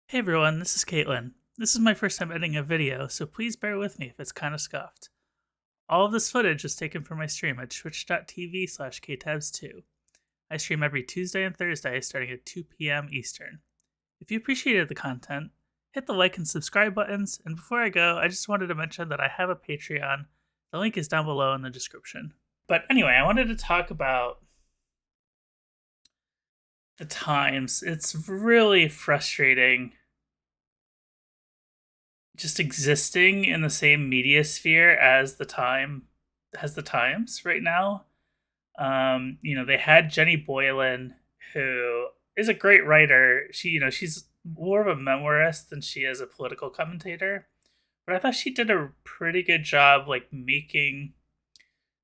Hey everyone, this is Katelyn. This is my first time editing a video, so please bear with me if it's kind of scuffed. All of this footage is taken from my stream at twitch.tv/ktabs2. I stream every Tuesday and Thursday starting at 2 p.m. Eastern. If you appreciated the content, hit the like and subscribe buttons, and before I go, I just wanted to mention that I have a Patreon. The link is down below in the description. But anyway, I wanted to talk about the times. It's really frustrating just existing in the same media sphere as the Times right now. They had Jenny Boylan, who is a great writer. She's more of a memoirist than she is a political commentator. But I thought she did a pretty good job, like making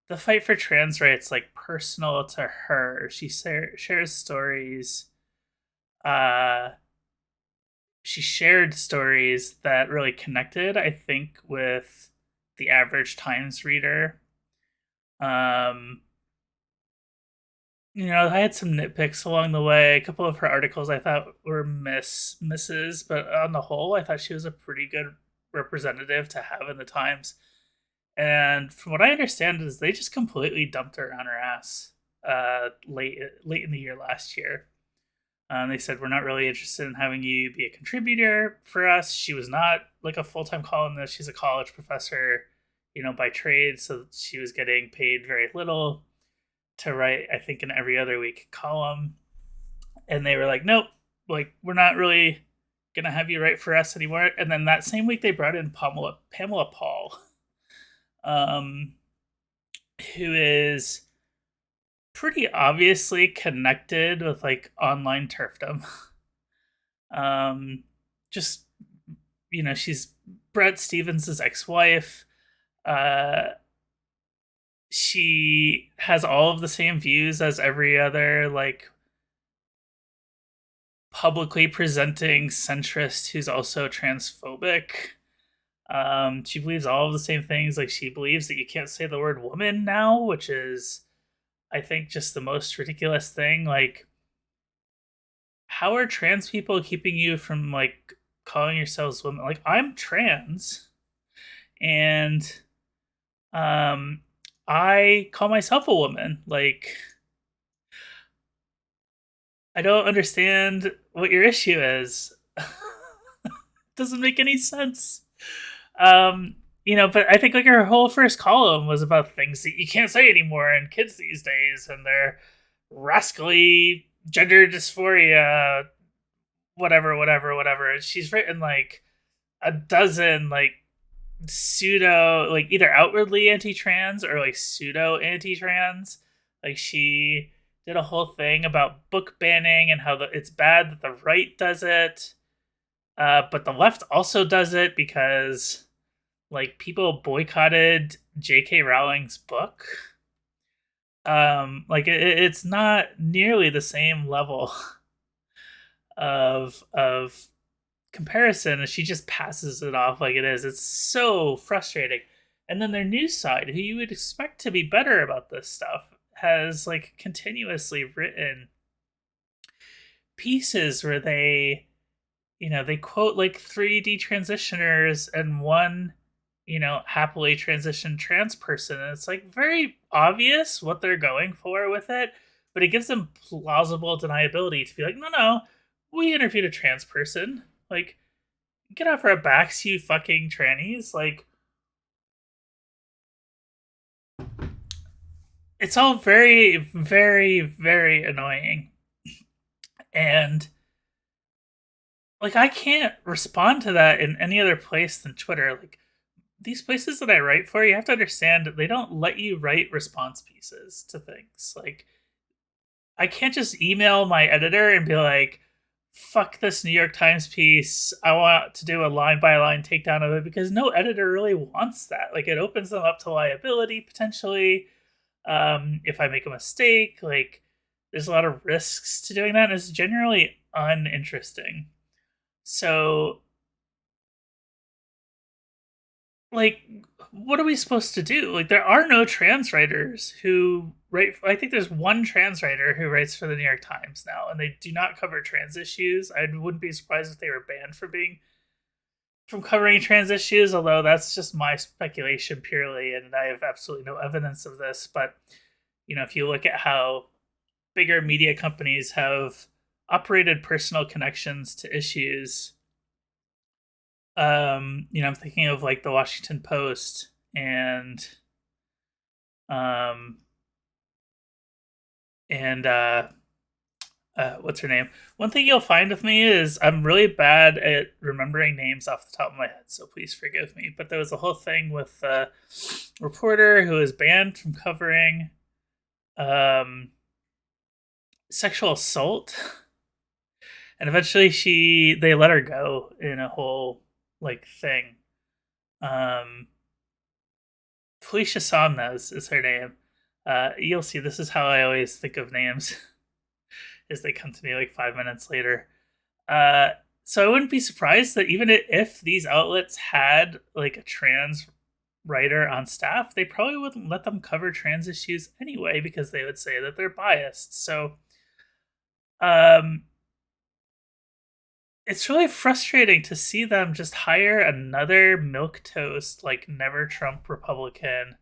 the fight for trans rights like personal to her. She shares stories. She shared stories that really connected, I think, with the average Times reader. I had some nitpicks along the way. A couple of her articles I thought were misses, but on the whole, I thought she was a pretty good representative to have in the Times. And from what I understand, is they just completely dumped her on her ass late in the year last year. They said, we're not really interested in having you be a contributor for us. She was not like a full-time columnist. She's a college professor, by trade. So she was getting paid very little to write, I think, an every other week column. And they were like, nope, like, we're not really going to have you write for us anymore. And then that same week, they brought in Pamela Paul, who is pretty obviously connected with like online turfdom. Just she's Brett Stevens' ex-wife. She has all of the same views as every other like publicly presenting centrist who's also transphobic. She believes all of the same things. Like, she believes that you can't say the word woman now, which is, I think, just the most ridiculous thing. Like, how are trans people keeping you from like calling yourselves women? Like, I'm trans, and I call myself a woman. Like, I don't understand what your issue is. Doesn't make any sense. But I think like her whole first column was about things that you can't say anymore in kids these days, and their rascally gender dysphoria, whatever. And she's written like a dozen like pseudo, like either outwardly anti-trans or like pseudo anti-trans. Like, she did a whole thing about book banning and how it's bad that the right does it, but the left also does it because like people boycotted J.K. Rowling's book. It's not nearly the same level of comparison, and she just passes it off like it is. It's so frustrating. And then their news side, who you would expect to be better about this stuff, has like continuously written pieces where they quote like 3D transitioners and one happily transitioned trans person, and it's like very obvious what they're going for with it, but it gives them plausible deniability to be like, no, we interviewed a trans person. Like, get off our backs, you fucking trannies. Like, it's all very, very, very annoying. And like, I can't respond to that in any other place than Twitter. Like, these places that I write for, you have to understand that they don't let you write response pieces to things. Like, I can't just email my editor and be like, fuck this New York Times piece, I want to do a line by line takedown of it, because no editor really wants that. Like, it opens them up to liability potentially. If I make a mistake, like, there's a lot of risks to doing that, and it's generally uninteresting. So, like, what are we supposed to do? Like, there are no trans writers who I think there's one trans writer who writes for the New York Times now, and they do not cover trans issues. I wouldn't be surprised if they were banned from covering trans issues, although that's just my speculation purely, and I have absolutely no evidence of this. But if you look at how bigger media companies have operated personal connections to issues, I'm thinking of like the Washington Post and um and what's her name? One thing you'll find with me is I'm really bad at remembering names off the top of my head, so please forgive me. But there was a whole thing with a reporter who was banned from covering sexual assault, and eventually they let her go in a whole like thing. Felicia Somnes is her name. You'll see. This is how I always think of names, as they come to me like 5 minutes later. So I wouldn't be surprised that even if these outlets had like a trans writer on staff, they probably wouldn't let them cover trans issues anyway because they would say that they're biased. So, it's really frustrating to see them just hire another milquetoast, like never Trump Republican,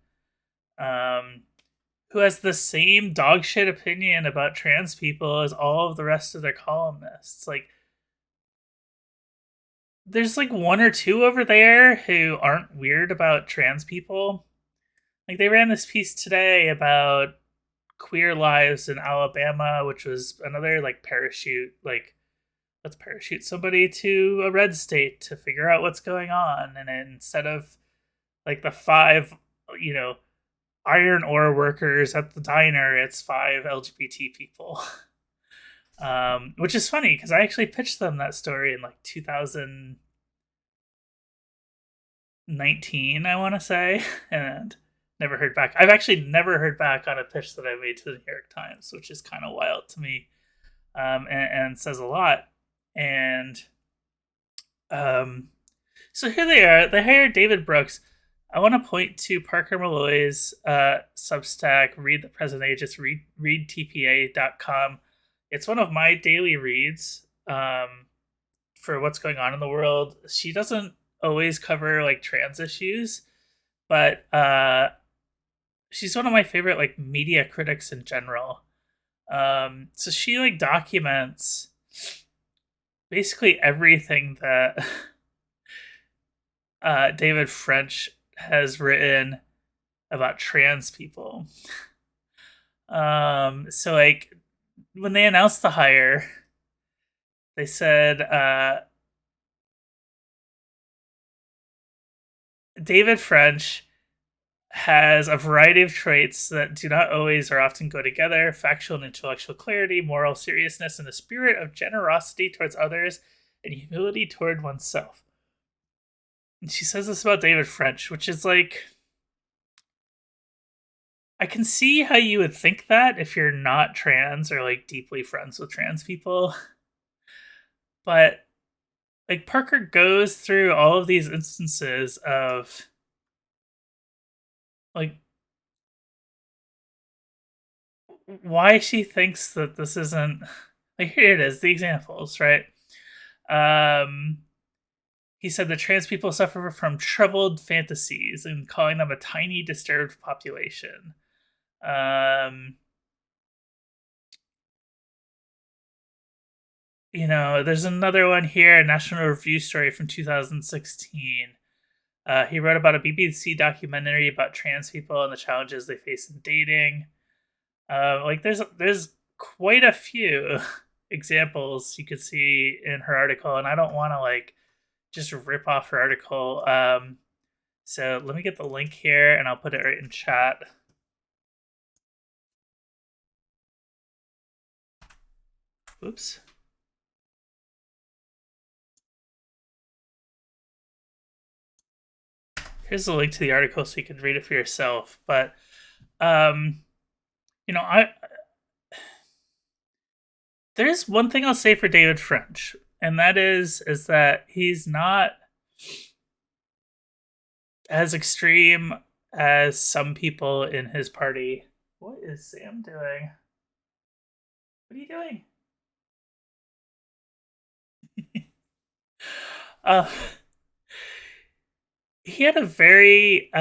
who has the same dogshit opinion about trans people as all of the rest of their columnists. Like, there's like one or two over there who aren't weird about trans people. Like, they ran this piece today about queer lives in Alabama, which was another like parachute, like, let's parachute somebody to a red state to figure out what's going on. And instead of like the 5, iron ore workers at the diner, it's 5 LGBT people. Which is funny because I actually pitched them that story in like 2019, I want to say, and never heard back. I've actually never heard back on a pitch that I made to the New York Times, which is kind of wild to me, and says a lot. And so here they are. They hired David Brooks. I want to point to Parker Malloy's Substack, Read the Present Age. It's readtpa.com. It's one of my daily reads for what's going on in the world. She doesn't always cover like trans issues, but she's one of my favorite like media critics in general. So she like documents basically everything that David French has written about trans people. So like when they announced the hire, they said David French has a variety of traits that do not always or often go together: factual and intellectual clarity, moral seriousness, and a spirit of generosity towards others and humility toward oneself. And she says this about David French, which is like, I can see how you would think that if you're not trans or like deeply friends with trans people. But like Parker goes through all of these instances of like why she thinks that this isn't like, here it is, the examples, right? He said that trans people suffer from troubled fantasies and calling them a tiny disturbed population. There's another one here, a National Review story from 2016. He wrote about a BBC documentary about trans people and the challenges they face in dating. There's quite a few examples you could see in her article, and I don't want to like just rip off her article. So let me get the link here, and I'll put it right in chat. Oops. Here's the link to the article so you can read it for yourself. But, there's one thing I'll say for David French, and that is that he's not as extreme as some people in his party What is Sam doing? What are you doing? uh, he had a very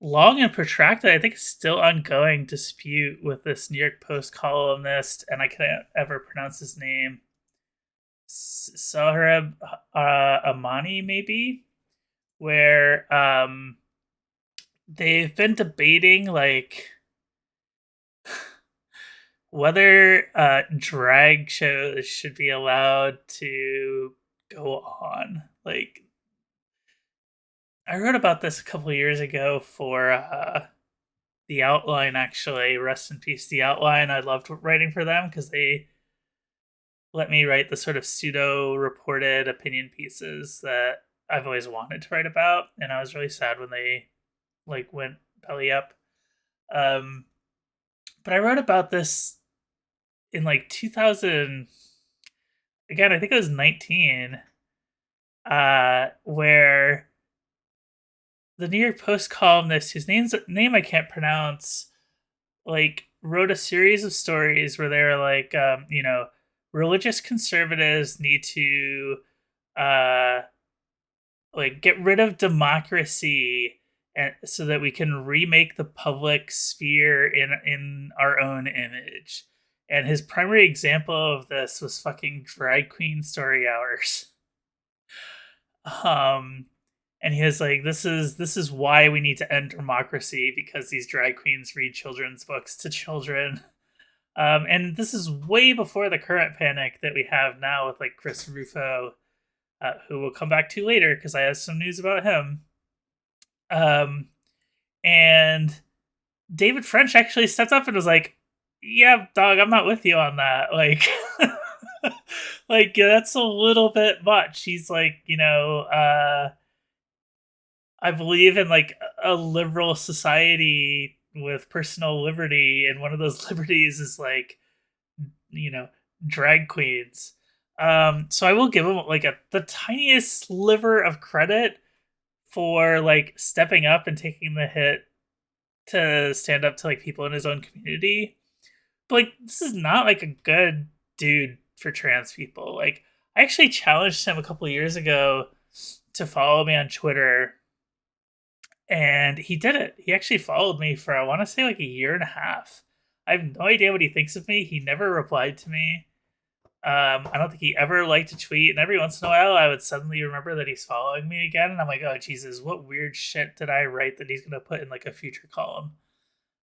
long and protracted, I think still ongoing dispute with this New York Post columnist, and I can't ever pronounce his name. Sohrab Amani, maybe, where they've been debating like whether drag shows should be allowed to go on. Like, I wrote about this a couple of years ago for The Outline, actually. Rest in peace, The Outline. I loved writing for them because they let me write the sort of pseudo reported opinion pieces that I've always wanted to write about. And I was really sad when they like went belly up. But I wrote about this in like 2000. Again, I think I was 19, where the New York Post columnist, whose name I can't pronounce, like wrote a series of stories where they were like, religious conservatives need to uh, like get rid of democracy and so that we can remake the public sphere in our own image. And his primary example of this was fucking drag queen story hours. And he was like, this is why we need to end democracy, because these drag queens read children's books to children. And this is way before the current panic that we have now with like Chris Rufo, who we'll come back to later because I have some news about him. And David French actually stepped up and was like, yeah, dog, I'm not with you on that. Like, like, that's a little bit much. He's like, I believe in like a liberal society with personal liberty, and one of those liberties is like, drag queens. So I will give him like the tiniest sliver of credit for like stepping up and taking the hit to stand up to like people in his own community. But like, this is not like a good dude for trans people. Like, I actually challenged him a couple of years ago to follow me on Twitter, and he did it. He actually followed me for, I want to say, like a year and a half. I have no idea what he thinks of me. He never replied to me. I don't think he ever liked a tweet, and every once in a while I would suddenly remember that he's following me again, and I'm like, oh Jesus, what weird shit did I write that he's gonna put in like a future column?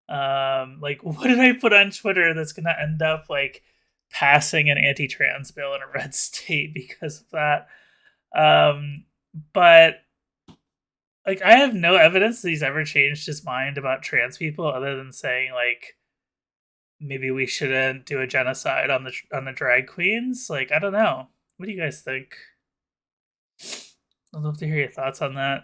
Like, what did I put on Twitter that's gonna end up like passing an anti-trans bill in a red state because of that? But like, I have no evidence that he's ever changed his mind about trans people other than saying like, maybe we shouldn't do a genocide on the drag queens. Like, I don't know. What do you guys think? I'd love to hear your thoughts on that.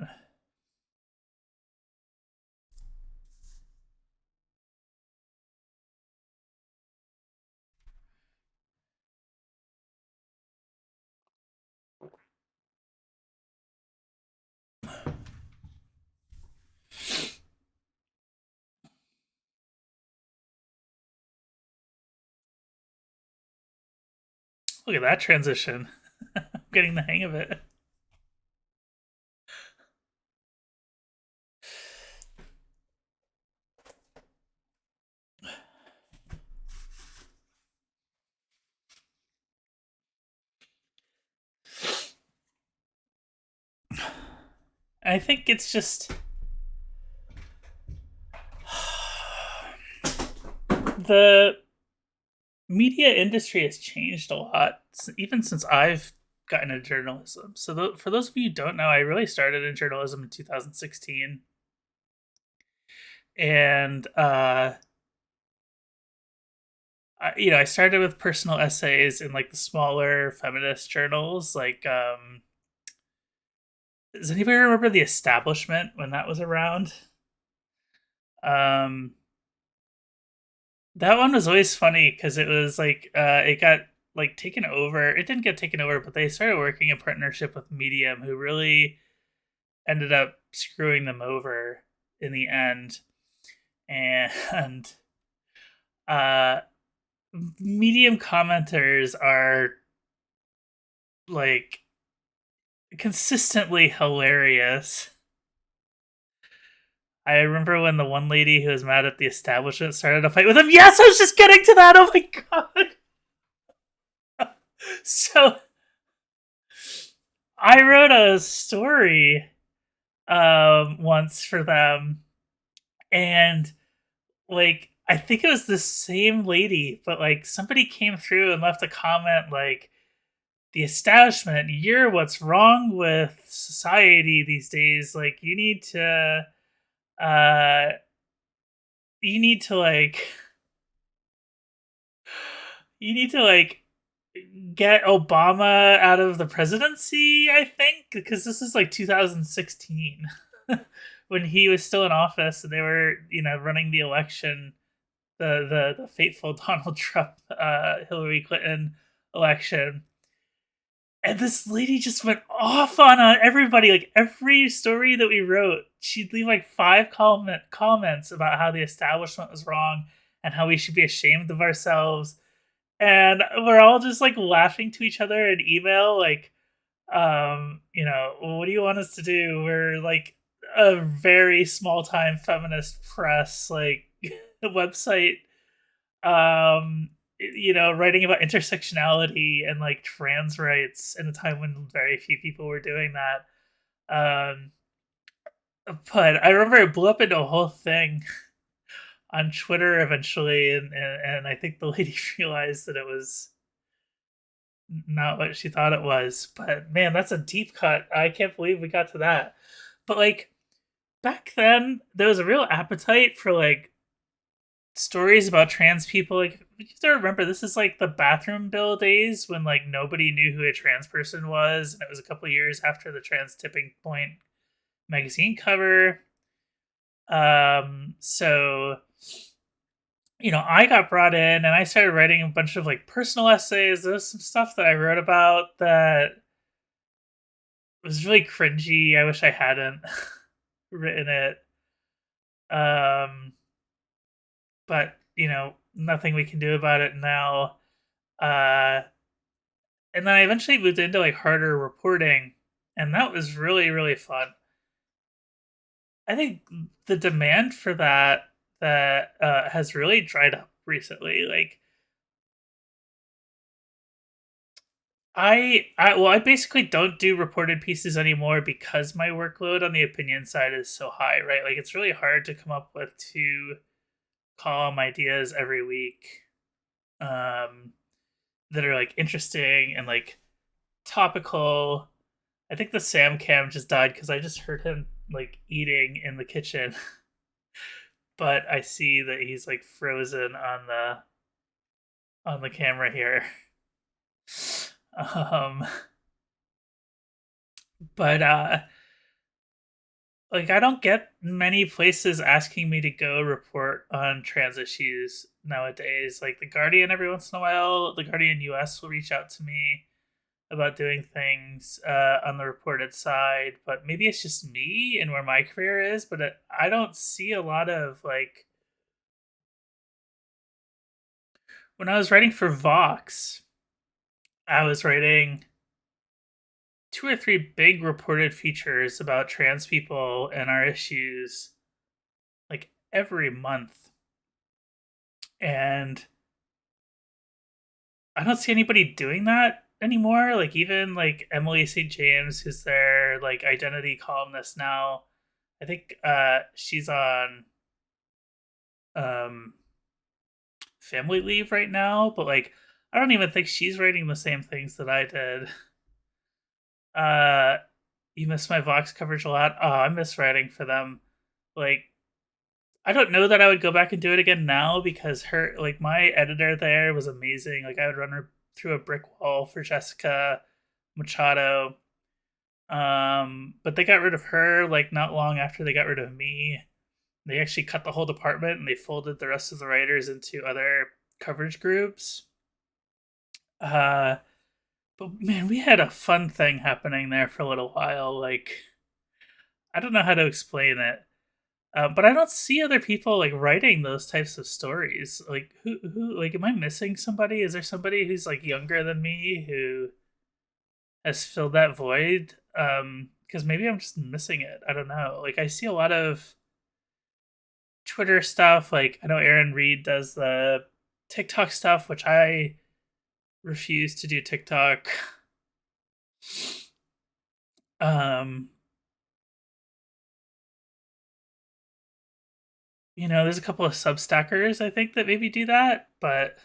Look at that transition. I'm getting the hang of it. I think it's just the media industry has changed a lot, even since I've gotten into journalism. So for those of you who don't know, I really started in journalism in 2016. And I started with personal essays in like the smaller feminist journals. Like, does anybody remember The Establishment when that was around? Um, that one was always funny because it was like it got like taken over. It didn't get taken over, but they started working in partnership with Medium, who really ended up screwing them over in the end. and uh, medium commenters are like consistently hilarious. I remember when the one lady who was mad at the establishment started a fight with him. Yes, I was just getting to that. Oh my god! So I wrote a story once for them, and like I think it was the same lady, but like somebody came through and left a comment like the establishment, you're what's wrong with society these days. Like uh you need to like you need to like get Obama out of the presidency, I think, because this is like 2016 when he was still in office and they were, running the election, the fateful Donald Trump Hillary Clinton election. And this lady just went off on everybody. Like every story that we wrote, she'd leave like five comments about how the establishment was wrong and how we should be ashamed of ourselves. And we're all just like laughing to each other in email, like, what do you want us to do? We're like a very small time feminist press, like website, writing about intersectionality and like trans rights in a time when very few people were doing that. Um, but I remember it blew up into a whole thing on Twitter eventually, and I think the lady realized that it was not what she thought it was. But man, that's a deep cut. I can't believe we got to that. But like back then, there was a real appetite for like stories about trans people. Like you have to remember, this is like the bathroom bill days when like nobody knew who a trans person was, and it was a couple of years after the Trans Tipping Point magazine cover. So I got brought in and I started writing a bunch of like personal essays. There was some stuff that I wrote about that was really cringy. I wish I hadn't written it. Um, but nothing we can do about it now. Uh, and then I eventually moved into like harder reporting, and that was really really fun. I think the demand for that has really dried up recently. Like I basically don't do reported pieces anymore because my workload on the opinion side is so high, right? Like it's really hard to come up with two column ideas every week um that are like interesting and like topical. I think the Sam cam just died because I just heard him like eating in the kitchen. But I see that he's like frozen on the camera here. Um but like I don't get many places asking me to go report on trans issues nowadays. Like the Guardian every once in a while, the Guardian US will reach out to me about doing things on the reported side, but maybe it's just me and where my career is. But I don't see a lot of like when I was writing for Vox, I was writing two or three big reported features about trans people and our issues like every month. And I don't see anybody doing that anymore. Like even like Emily St. James, who's their like identity columnist now. I think she's on um family leave right now, but like I don't even think she's writing the same things that I did. Uh you miss my Vox coverage a lot. Oh, I miss writing for them. Like I don't know that I would go back and do it again now because her like my editor there was amazing. Like I would run her through a brick wall for Jessica Machado. But they got rid of her like not long after they got rid of me. They actually cut the whole department and they folded the rest of the writers into other coverage groups. Uh but man, we had a fun thing happening there for a little while. Like I don't know how to explain it. But I don't see other people like writing those types of stories. Like like, am I missing somebody? Is there somebody who's like younger than me who has filled that void? Because maybe I'm just missing it. I don't know. Like, I see a lot of Twitter stuff. Like, I know Aaron Reed does the TikTok stuff, which I refuse to do TikTok. Um, there's a couple of Substackers I think that maybe do that, but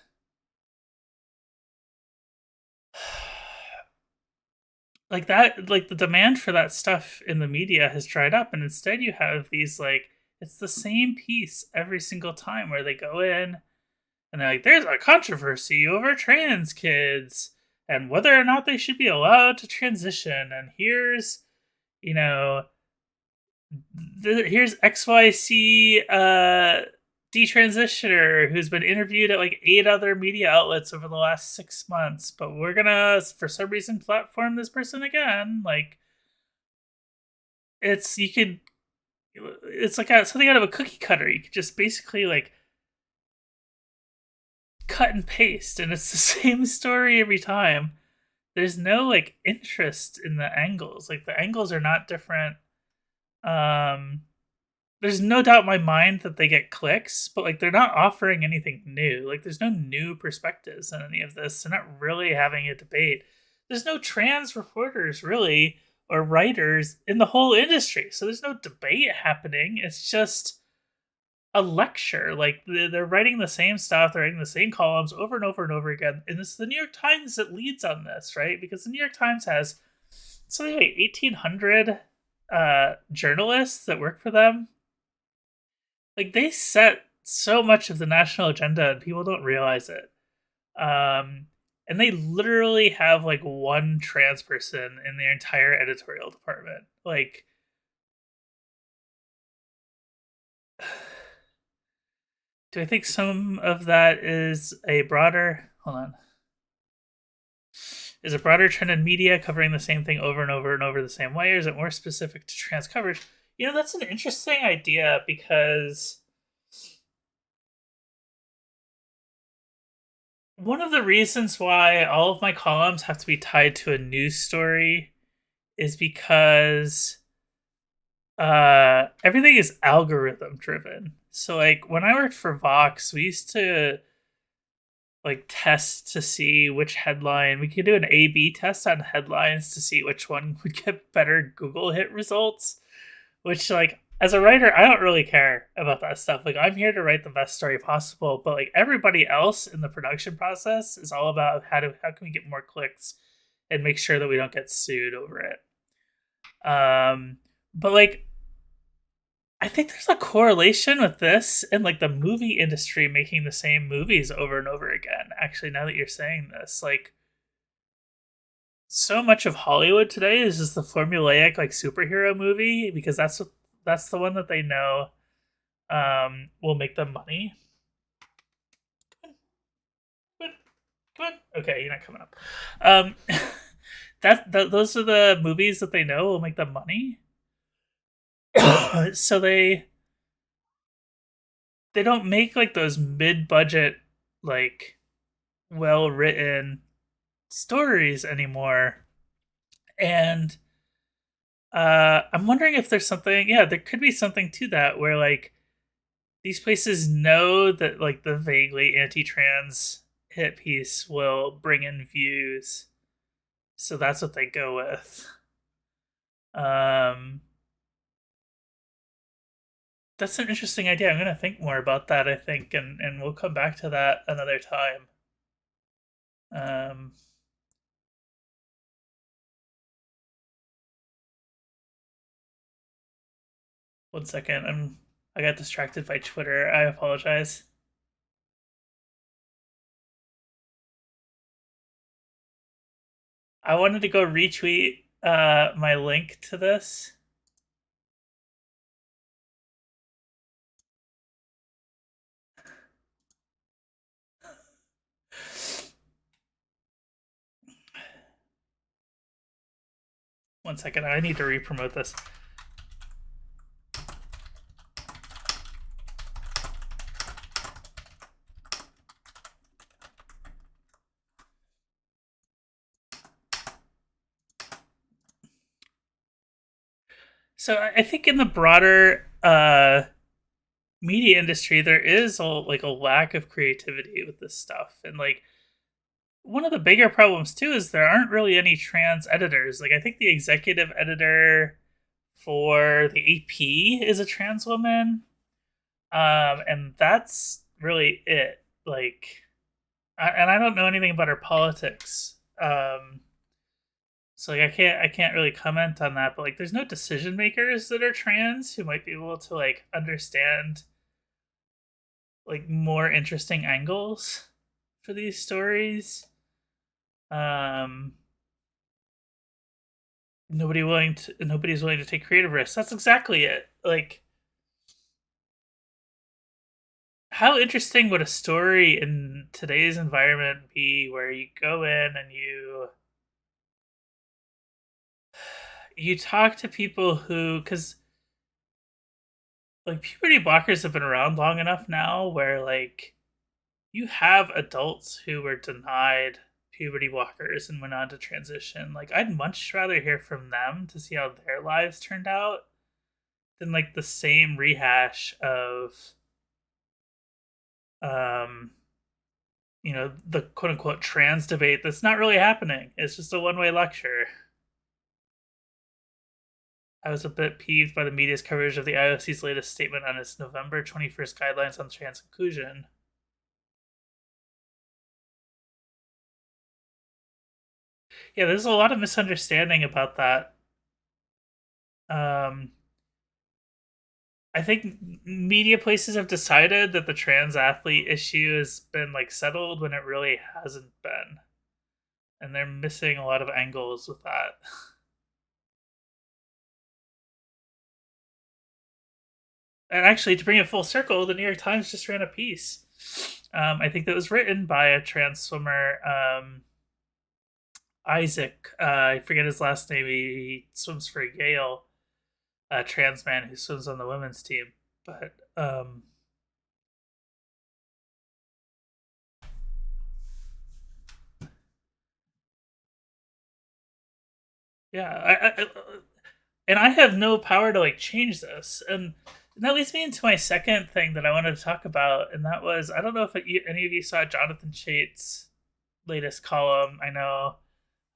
like that, like the demand for that stuff in the media has dried up, and instead you have these like it's the same piece every single time where they go in and they're like, "There's a controversy over trans kids and whether or not they should be allowed to transition, and you know, here's XYC detransitioner who's been interviewed at like 8 other media outlets over the last 6 months, but we're gonna for some reason platform this person again." Like, it's you could it's like something out of a cookie cutter. You could just basically like cut and paste, and it's the same story every time. There's no like interest in the angles. Like, the angles are not different. um there's no doubt in my mind that they get clicks, but like they're not offering anything new. Like, there's no new perspectives in any of this. They're not really having a debate. There's no trans reporters really or writers in the whole industry. So there's no debate happening. It's just a lecture. Like, they're writing the same stuff, they're writing the same columns over and over and over again. And it's the New York Times that leads on this, right? Because the New York Times has something like 1,800 journalists that work for them. Like, they set so much of the national agenda and people don't realize it. And they literally have like one trans person in their entire editorial department. Like, do I think some of that is a broader hold on. Is a broader trend in media covering the same thing over and over and over the same way, or is it more specific to trans coverage? That's an interesting idea, because one of the reasons why all of my columns have to be tied to a news story is because everything is algorithm driven. So like when I worked for Vox, we used to like test to see which headline we could do an A/B test on headlines to see which one would get better Google hit results. Which, like, as a writer, I don't really care about that stuff. Like, I'm here to write the best story possible, but like everybody else in the production process is all about how can we get more clicks and make sure that we don't get sued over it. But like, I think there's a correlation with this and like the movie industry making the same movies over and over again. Actually, now that you're saying this, like, so much of Hollywood today is just the formulaic like superhero movie, because that's the one that they know will make them money. Come on, come on. Okay, you're not coming up. Um, those are the movies that they know will make them money. So they don't make like those mid-budget, like, well-written stories anymore. And I'm wondering if there's something, yeah, there could be something to that, where like these places know that like the vaguely anti-trans hit piece will bring in views, so that's what they go with. Um, that's an interesting idea. I'm gonna think more about that, I think, and we'll come back to that another time. Um, One second. I got distracted by Twitter. I apologize. I wanted to go retweet my link to this. One second. I need to re-promote this. So I think in the broader media industry, there is a lack of creativity with this stuff, and like one of the bigger problems too is there aren't really any trans editors. Like I think the executive editor for the AP is a trans woman, and that's really it. Like, and I don't know anything about her politics. So like I can't really comment on that. But like, there's no decision makers that are trans who might be able to like understand like more interesting angles for these stories. Um, nobody's willing to take creative risks. That's exactly it. Like, how interesting would a story in today's environment be where you go in and you talk to people who, because like puberty blockers have been around long enough now where like you have adults who were denied puberty blockers and went on to transition. Like I'd much rather hear from them to see how their lives turned out than like the same rehash of um the quote unquote trans debate that's not really happening. It's just a one-way lecture. I was a bit peeved by the media's coverage of the IOC's latest statement on its November 21st guidelines on trans inclusion. Yeah, there's a lot of misunderstanding about that. Um, I think media places have decided that the trans athlete issue has been like settled when it really hasn't been, and they're missing a lot of angles with that. And actually, to bring it full circle, the New York Times just ran a piece. I think that was written by a trans swimmer, Isaac. I forget his last name. He swims for Yale, a trans man who swims on the women's team. But yeah, and I have no power to like change this. And that leads me into my second thing that I wanted to talk about, and that was I don't know if any of you saw Jonathan Chait's latest column. I know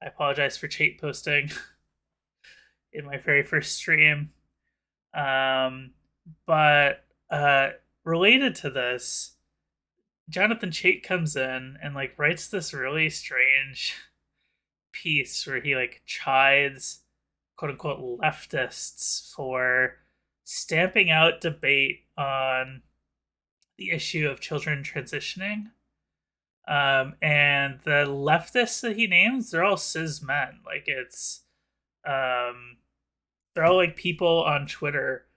I apologize for Chait posting in my very first stream, um, but related to this, Jonathan Chait comes in and like writes this really strange piece where he like chides quote unquote leftists for stamping out debate on the issue of children transitioning. And the leftists that he names, they're all cis men. Like um, they're all like people on Twitter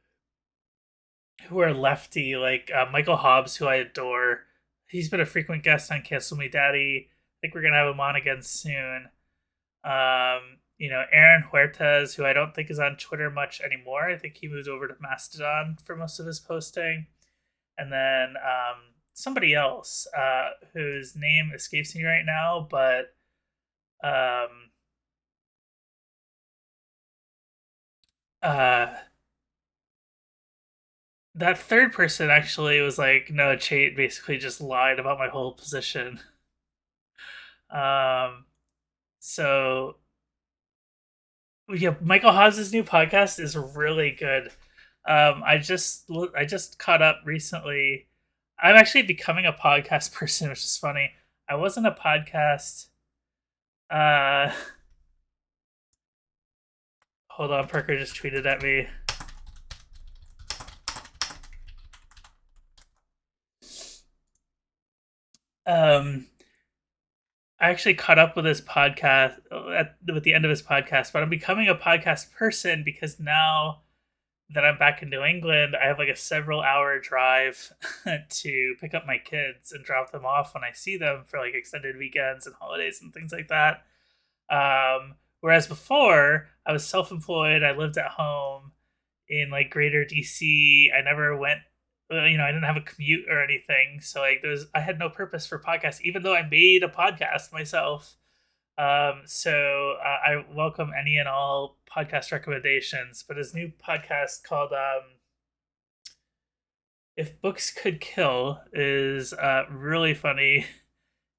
who are lefty, like Michael Hobbs, who I adore. He's been a frequent guest on Cancel Me Daddy. I think we're gonna have him on again soon. Aaron Huertas, who I don't think is on Twitter much anymore. I think he moved over to Mastodon for most of his posting. And then somebody else whose name escapes me right now, but uh, that third person actually was like, no, Chait basically just lied about my whole position. Um, so yeah, Michael Hobbs' new podcast is really good. I just caught up recently. I'm actually becoming a podcast person, which is funny. I wasn't a podcast. Uh, hold on, Parker just tweeted at me. Um, I actually caught up with his podcast with the end of his podcast, but I'm becoming a podcast person because now that I'm back in New England, I have like a several hour drive to pick up my kids and drop them off when I see them for like extended weekends and holidays and things like that. Whereas before, I was self employed, I lived at home in like greater DC. I never went, I didn't have a commute or anything. So like I had no purpose for podcasts, even though I made a podcast myself. I welcome any and all podcast recommendations, but his new podcast called "If Books Could Kill" is really funny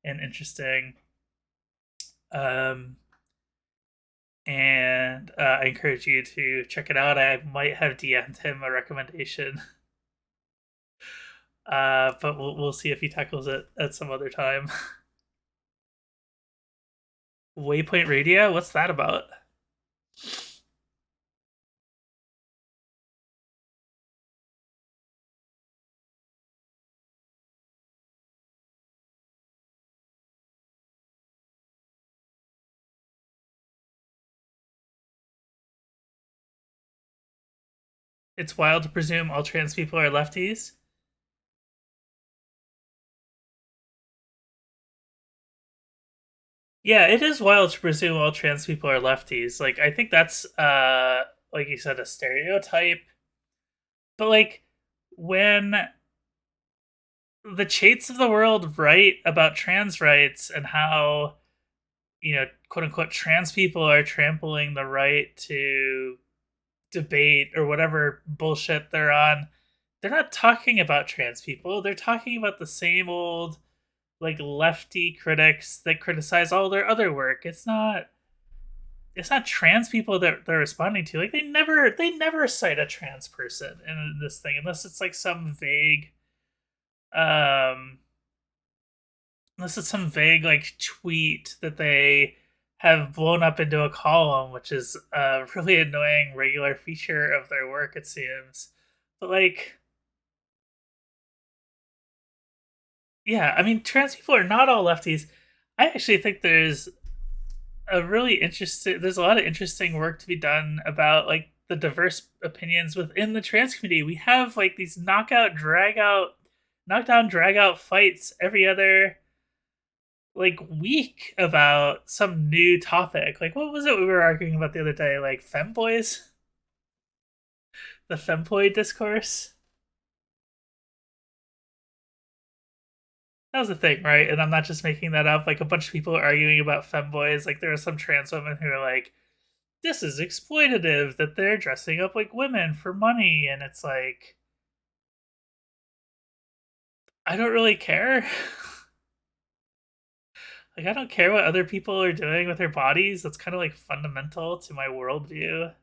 and interesting. Um, and I encourage you to check it out. I might have DM'd him a recommendation, but we'll see if he tackles it at some other time. Waypoint Radio, what's that about? It's wild to presume all trans people are lefties. Yeah, it is wild to presume all trans people are lefties. Like, I think that's like you said, a stereotype. But like when the Chates of the world write about trans rights and how, quote unquote trans people are trampling the right to debate or whatever bullshit they're on, they're not talking about trans people. They're talking about the same old like lefty critics that criticize all their other work. It's not trans people that they're responding to. Like they never cite a trans person in this thing unless it's like um some vague like tweet that they have blown up into a column, which is a really annoying regular feature of their work, it seems. But like, yeah, I mean, trans people are not all lefties. I actually think there's a lot of interesting work to be done about like the diverse opinions within the trans community. We have like these knockdown, drag out fights every other like week about some new topic. Like what was it we were arguing about the other day? Like femboys, the femboy discourse. That was a thing, right? And I'm not just making that up. Like a bunch of people are arguing about femboys. Like there are some trans women who are like, "This is exploitative that they're dressing up like women for money," and it's like, I don't really care. Like I don't care what other people are doing with their bodies. That's kind of like fundamental to my worldview.